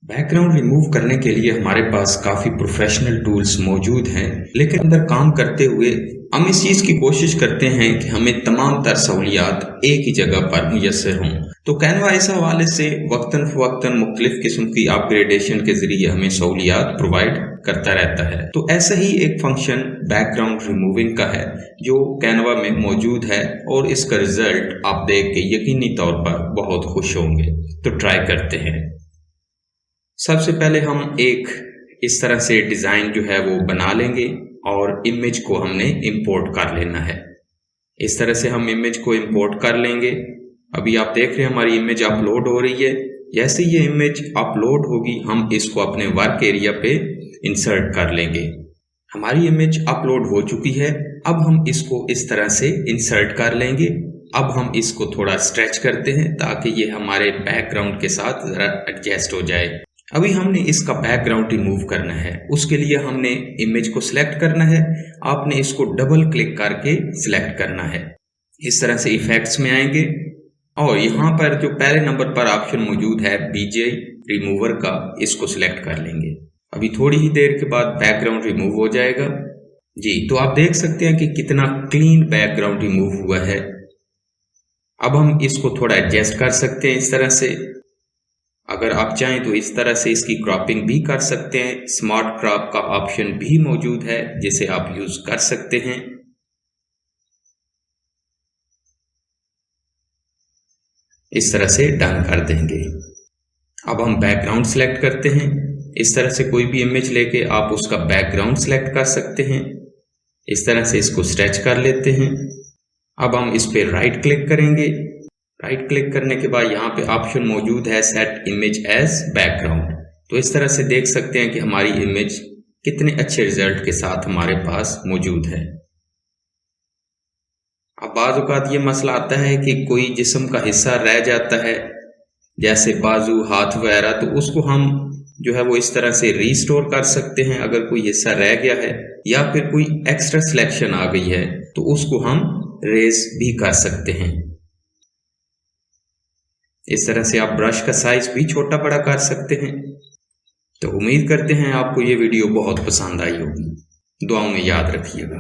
Background remove करने के लिए हमारे पास काफ़ी प्रोफेशनल टूल्स मौजूद हैं, लेकिन अंदर काम करते हुए हम इस चीज़ की कोशिश करते हैं कि हमें तमाम तर सहूलियात एक ही जगह पर मुयस्सर हों। तो कैनवा इस हवाले से वक्तन फ़वक्तन मुख्तलिफ किस्म की अपग्रेडेशन के ज़रिए हमें सहूलियात प्रोवाइड करता रहता है। तो ऐसा ही एक फंक्शन बैकग्राउंड रिमूविंग का है जो कैनवा में मौजूद है और इसका रिजल्ट आप देख के यकीनी तौर पर बहुत खुश होंगे। तो ट्राई करते हैं। सबसे पहले हम एक इस तरह से डिज़ाइन जो है वो बना लेंगे और इमेज को हमने इंपोर्ट कर लेना है। इस तरह से हम इमेज को इंपोर्ट कर लेंगे। अभी आप देख रहे हैं हमारी इमेज अपलोड हो रही है। जैसे ये इमेज अपलोड होगी हम इसको अपने वर्क एरिया पे इंसर्ट कर लेंगे। हमारी इमेज अपलोड हो चुकी है। अब हम इसको इस तरह से इंसर्ट कर लेंगे। अब हम इसको थोड़ा स्ट्रेच करते हैं ताकि ये हमारे बैकग्राउंड के साथ ज़रा एडजस्ट हो जाए। अभी हमने इसका बैकग्राउंड रिमूव करना है। उसके लिए हमने इमेज को सिलेक्ट करना है। आपने इसको डबल क्लिक करके सिलेक्ट करना है। इस तरह से इफेक्ट्स में आएंगे और यहाँ पर जो पहले नंबर पर ऑप्शन मौजूद है बीजे रिमूवर का, इसको सिलेक्ट कर लेंगे। अभी थोड़ी ही देर के बाद बैकग्राउंड रिमूव हो जाएगा जी। तो आप देख सकते हैं कि कितना क्लीन बैकग्राउंड रिमूव हुआ है। अब हम इसको थोड़ा एडजस्ट कर सकते हैं इस तरह से। अगर आप चाहें तो इस तरह से इसकी क्रॉपिंग भी कर सकते हैं। स्मार्ट क्रॉप का ऑप्शन भी मौजूद है जिसे आप यूज कर सकते हैं। इस तरह से डन कर देंगे। अब हम बैकग्राउंड सेलेक्ट करते हैं। इस तरह से कोई भी इमेज लेके आप उसका बैकग्राउंड सेलेक्ट कर सकते हैं। इस तरह से इसको स्ट्रेच कर लेते हैं। अब हम इस पे राइट क्लिक करेंगे। राइट क्लिक करने के बाद यहाँ पे ऑप्शन मौजूद है सेट इमेज एज बैकग्राउंड। तो इस तरह से देख सकते हैं कि हमारी इमेज कितने अच्छे रिजल्ट के साथ हमारे पास मौजूद है। अब बाज़ औक़ात ये मसला आता है कि कोई जिस्म का हिस्सा रह जाता है जैसे बाजू, हाथ वगैरह, तो उसको हम जो है वो इस तरह से रीस्टोर कर सकते हैं। अगर कोई हिस्सा रह गया है या फिर कोई एक्स्ट्रा सिलेक्शन आ गई है तो उसको हम रेज भी कर सकते हैं। इस तरह से आप ब्रश का साइज भी छोटा बड़ा कर सकते हैं। तो उम्मीद करते हैं आपको ये वीडियो बहुत पसंद आई होगी। दुआओं में याद रखिएगा।